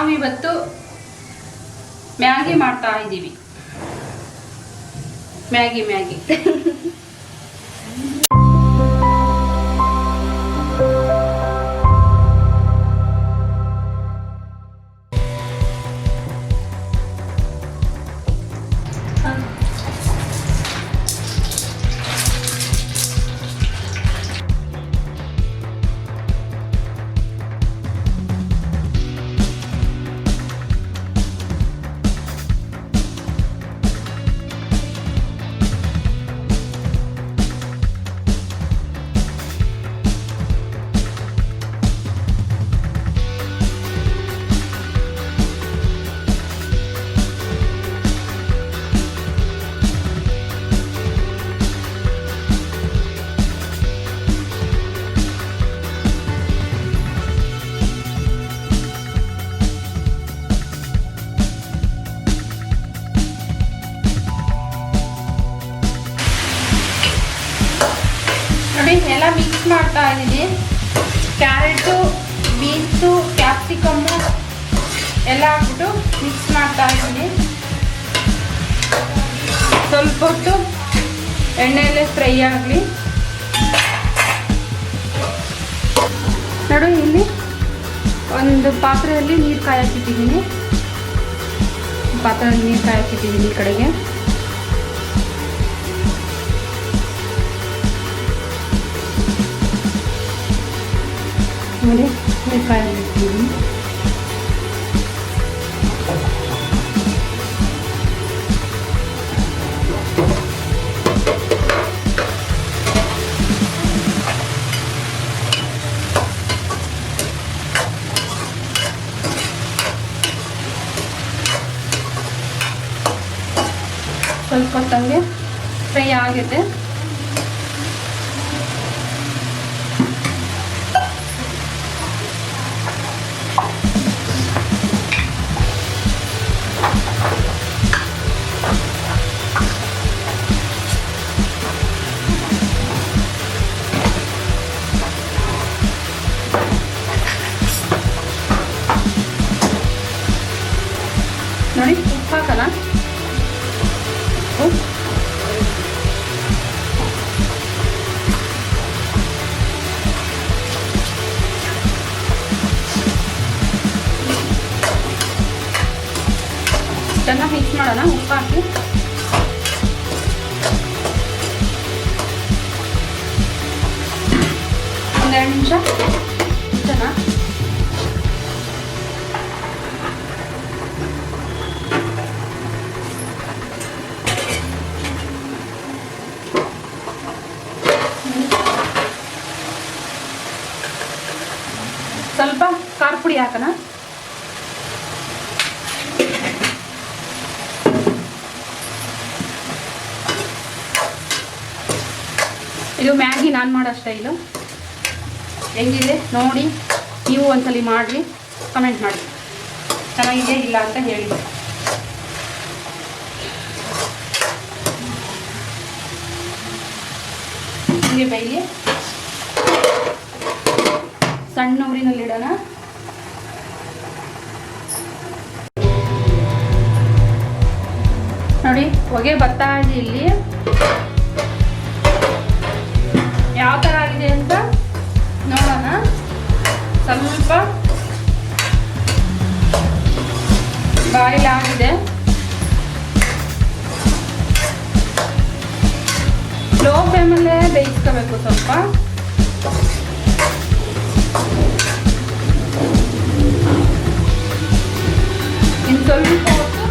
ನಾವಿವತ್ತು ಮ್ಯಾಗಿ ಮಾಡ್ತಾ ಇದ್ದೀವಿ. ಮ್ಯಾಗಿ ನೋಡಿ ಎಲ್ಲ ಮಿಕ್ಸ್ ಮಾಡ್ತಾ ಇದ್ದೀನಿ. ಕ್ಯಾರೆಟು, ಬೀನ್ಸು, ಕ್ಯಾಪ್ಸಿಕಮ್ಮು ಎಲ್ಲ ಹಾಕ್ಬಿಟ್ಟು ಮಿಕ್ಸ್ ಮಾಡ್ತಾ ಇದ್ದೀನಿ. ಸ್ವಲ್ಪ ಹೊತ್ತು ಎಣ್ಣೆಯಲ್ಲೇ ಫ್ರೈ ಆಗಲಿ. ನೋಡಿ ಇಲ್ಲಿ ಒಂದು ಪಾತ್ರೆಯಲ್ಲಿ ನೀರು ಕಾಯಕ್ಕಿಟ್ಟಿದ್ದೀನಿ. ಈ ಕಡೆಗೆ ನೋಡಿ ಕಾಯಿ ಹಾಕ್ತೀನಿ. ಸ್ವಲ್ಪ ಹೊತ್ತಂಗೆ ಫ್ರೈ ಆಗಿದೆ. ನೋಡಿ ಉಪ್ಪು ಹಾಕಲ್ಲ. ಚೆನ್ನಾಗಿ ಮಿಕ್ಸ್ ಮಾಡೋಣ. ಉಪ್ಪು ಹಾಕಿ ಒಂದೆರಡು ನಿಮಿಷ ಚೆನ್ನಾಗಿ ಸ್ವಲ್ಪ ಖಾರ ಪುಡಿ ಹಾಕೋಣ. ಇದು ಮ್ಯಾಗಿ ನಾನು ಮಾಡೋ ಸ್ಟೈಲು. ಹೆಂಗಿದೆ ನೋಡಿ, ನೀವು ಒಂದ್ಸಲಿ ಮಾಡಿ ಕಮೆಂಟ್ ಮಾಡಿ, ಚೆನ್ನಾಗಿದೆ ಇಲ್ಲ ಅಂತ ಹೇಳಿ. ಹಿಂಗೆ ಬೈಲಿ ಸಣ್ಣ ಊರಿನಲ್ಲಿ ಇಡೋಣ. ನೋಡಿ ಹೊಗೆ ಬರ್ತಾ ಇದೆ. ಇಲ್ಲಿ ಯಾವ ಥರ ಆಗಿದೆ ಅಂತ ನೋಡೋಣ. ಸ್ವಲ್ಪ ಬಾಯ್ಲ್ ಆಗಿದೆ. ಲೋ ಫ್ಲೇಮಲ್ಲೇ ಬೇಯಿಸ್ಕೋಬೇಕು ಸ್ವಲ್ಪ. ಇನ್ನು ಸ್ವಲ್ಪ ಹೊತ್ತು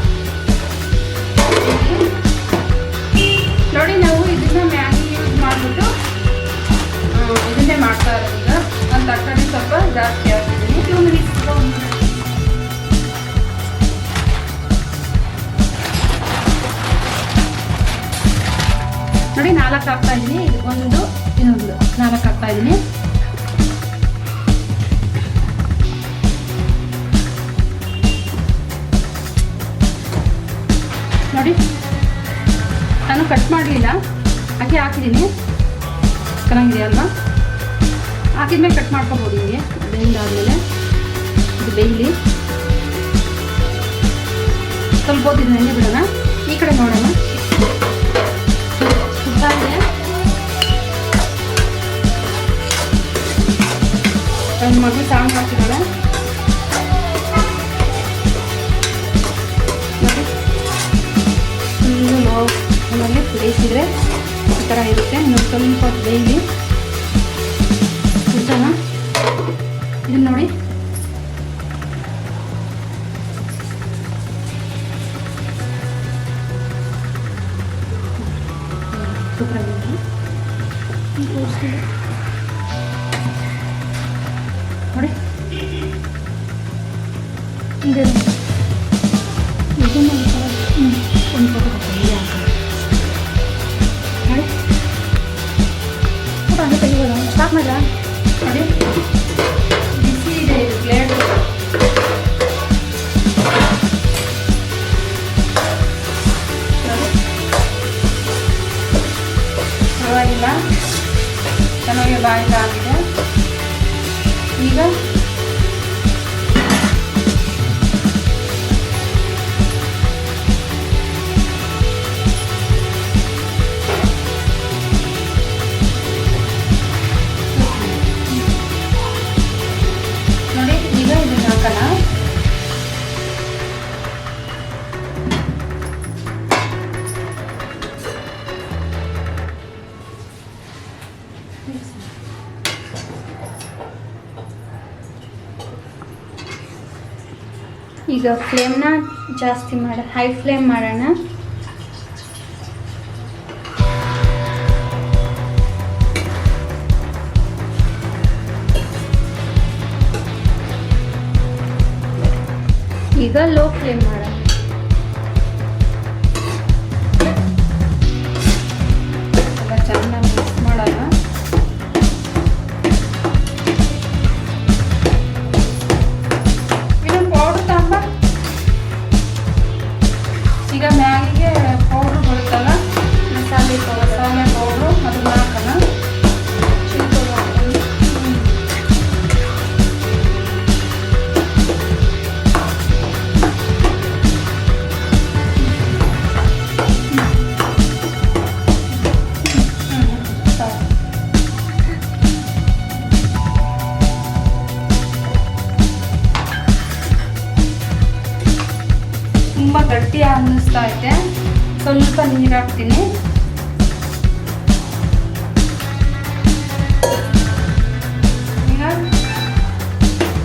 ನೋಡಿ. ನಾವು ಇದನ್ನ ಮ್ಯಾಗಿ ಯೂಸ್ ಮಾಡಿಬಿಟ್ಟು ಇದನ್ನೇ ಮಾಡ್ತಾ ಇರೋದು. ಈಗ ನಾನು ತರಕಾರಿ ಸ್ವಲ್ಪ ಜಾಸ್ತಿ ಹಾಕಿದ್ದೀನಿ. ನೋಡಿ 4 ಹಾಕ್ತಾ ಇದ್ದೀನಿ. ಇದೊಂದು ಇನ್ನೊಂದು 4 ಹಾಕ್ತಾ ಇದ್ದೀನಿ. ನೋಡಿ ನಾನು ಕಟ್ ಮಾಡಲಿಲ್ಲ, ಹಾಗೆ ಹಾಕಿದ್ದೀನಿ. ಚೆನ್ನಾಗಿದೆ ಅಲ್ವಾ? ಹಾಕಿದ್ಮೇಲೆ ಕಟ್ ಮಾಡ್ಕೊಬೋದು. ಹಿಂಗೆ ಬೇಯಿಂದಾದ್ಮೇಲೆ ಇದು ಬೇಯಲಿ. ಸ್ವಲ್ಪ ಹೊತ್ತು ಎಣ್ಣೆ ಬಿಡೋಣ. ಈ ಕಡೆ ನೋಡೋಣ. ಸುತ್ತಾ ಇದೆ. ನನ್ನ ಮಗಳು ಸೌಂಡ್ ಮಾಡ್ತಿದ್ದಾಳೆ ನೋಡಿ. ಫುಲ್ಲು ಲೋ ಫ್ಲೇಮಲ್ಲಿ ಬೇಯಿಸಿದ್ರೆ ಈ ಥರ ಇರುತ್ತೆ. ಇನ್ನೊಂದು ಸ್ವಲ್ಪ ಹೊತ್ತು ಬೇಯಲಿ. ಸುತ್ತೋಣ. ಇದನ್ನ ನೋಡಿ. ನೋಡಿ ಇದು ಒಂದು ಫೋಟೋ ನೋಡಿ ಫೋಟೋ ಹಂಗೆ ತೆಗಿಬೋದ? ಸ್ಟಾಪ್ ಮಾಡ್ರ ನೋಡಿ. ಬಿಸಿ ಇದೆ ಇದು ಪ್ಲೇಟ್. ಪರವಾಗಿಲ್ಲ, ಚೆನ್ನಾಗಿ ಬಾಯಿಲ್ ಆಗಿದೆ. ಈಗ ನೋಡಿ, ಈಗ ಇದನ್ನ ಹಾಕೋಣ. ಈಗ ಫ್ಲೇಮ್ನ ಜಾಸ್ತಿ ಹೈ ಫ್ಲೇಮ್ ಮಾಡೋಣ. ಈಗ ಲೋ ಫ್ಲೇಮ್ ಮಾಡೋಣ. ಎಲ್ಲ ಚೆನ್ನಾಗಿ ಮಿಕ್ಸ್ ಮಾಡೋಣ. ಈಗ ಮ್ಯಾಗಿಗೆ ಪೌಡ್ರು ಬರುತ್ತಲ್ಲ, ಮಸಾಲೆ ಪೌಡ್ರು, ಅದನ್ನ ಹಾಕೋಣ. ತುಂಬ ಗಟ್ಟಿ ಅನ್ನಿಸ್ತಾ ಐತೆ. ಸ್ವಲ್ಪ ನೀರು ಹಾಕ್ತೀನಿ. ಈಗ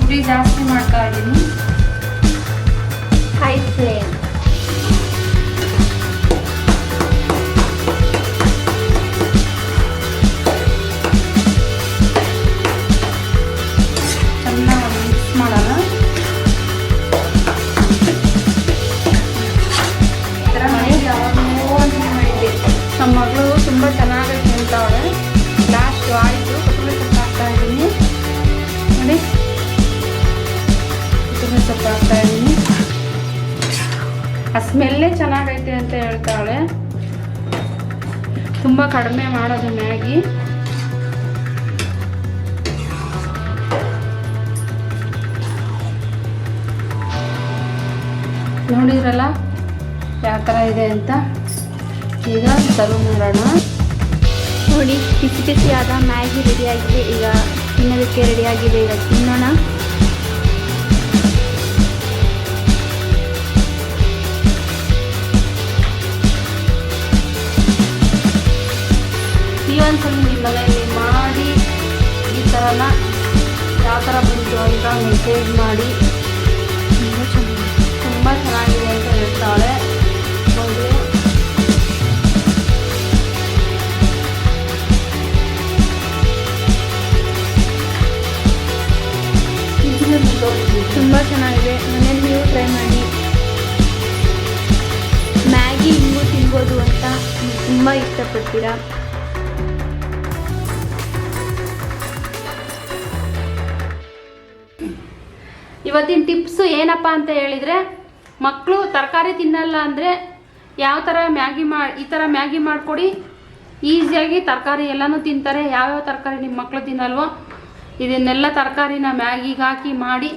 ಉರಿ ಜಾಸ್ತಿ ಮಾಡ್ತಾ ಇದ್ದೀನಿ. High flame. ಚೆನ್ನಾಗಿ ಮಿಕ್ಸ್ ಮಾಡೋಣ. ನಮ್ಮ ಮಗಳು ತುಂಬ ಚೆನ್ನಾಗಿ ತಿಂತಾವಳೆ. ಲಾಸ್ಟ್ ಆಯಿತು. ಕೊತ್ತಂಬರಿ ಸೊಪ್ಪು ಹಾಕ್ತಾ ಇದ್ದೀನಿ ನೋಡಿ. ಕೊತ್ತಂಬರಿ ಸೊಪ್ಪು ಹಾಕ್ತಾ ಇದ್ದೀನಿ. ಆ ಸ್ಮೆಲ್ಲೇ ಚೆನ್ನಾಗೈತೆ ಅಂತ ಹೇಳ್ತಾವಳೆ. ತುಂಬ ಕಡಿಮೆ ಮಾಡೋದು ಮ್ಯಾಗಿ. ನೋಡಿದ್ರಲ್ಲ ಯಾವ ಥರ ಇದೆ ಅಂತ. ಈಗ ಸರ್ವ್ ಮಾಡೋಣ. ನೋಡಿ, ಬಿಸಿ ಬಿಸಿಯಾದ ಮ್ಯಾಗಿ ರೆಡಿಯಾಗಿದೆ. ಈಗ ತಿನ್ನೋದಕ್ಕೆ ರೆಡಿಯಾಗಿದೆ. ಈಗ ತಿನ್ನೋಣ. ನೀವೊಂದ್ಸಲ ನಿಮ್ಮ ಮನೆಯಲ್ಲಿ ಮಾಡಿ ಈ ಥರನ ಯಾವ ಥರ ಬಂತು ಅಂತ ಮೆಸೇಜ್ ಮಾಡಿ. ತುಂಬ ಚೆನ್ನಾಗಿದೆ ಅಂತ ಹೇಳ್ತಾಳೆ. ನೋಡಿ, ತುಂಬ ಚೆನ್ನಾಗಿದೆ. ಮನೇಲಿ ನೀವು ಟ್ರೈ ಮಾಡಿ. ಮ್ಯಾಗಿ ಹಿಂಗೂ ತಿನ್ಬೋದು ಅಂತ ತುಂಬ ಇಷ್ಟಪಡ್ತೀರಾ. ಇವತ್ತಿನ ಟಿಪ್ಸು ಏನಪ್ಪ ಅಂತ ಹೇಳಿದರೆ, ಮಕ್ಕಳು ತರಕಾರಿ ತಿನ್ನಲ್ಲ ಅಂದರೆ ಯಾವ ಥರ ಈ ಥರ ಮ್ಯಾಗಿ ಮಾಡಿಕೊಡಿ. ಈಸಿಯಾಗಿ ತರಕಾರಿ ಎಲ್ಲನೂ ತಿಂತಾರೆ. ಯಾವ್ಯಾವ ತರಕಾರಿ ನಿಮ್ಮ ಮಕ್ಕಳು ತಿನ್ನಲ್ವೋ ಇದನ್ನೆಲ್ಲ ತರಕಾರಿನ ಮ್ಯಾಗಿಗೆ ಹಾಕಿ ಮಾಡಿ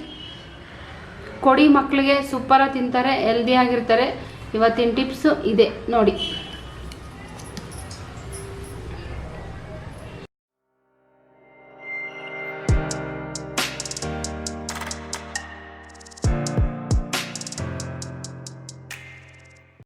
ಕೊಡಿ, ಮಕ್ಕಳಿಗೆ ಸೂಪರಾಗಿ ತಿಂತಾರೆ, ಹೆಲ್ದಿಯಾಗಿರ್ತಾರೆ. ಇವತ್ತಿನ ಟಿಪ್ಸು ಇದೆ ನೋಡಿ.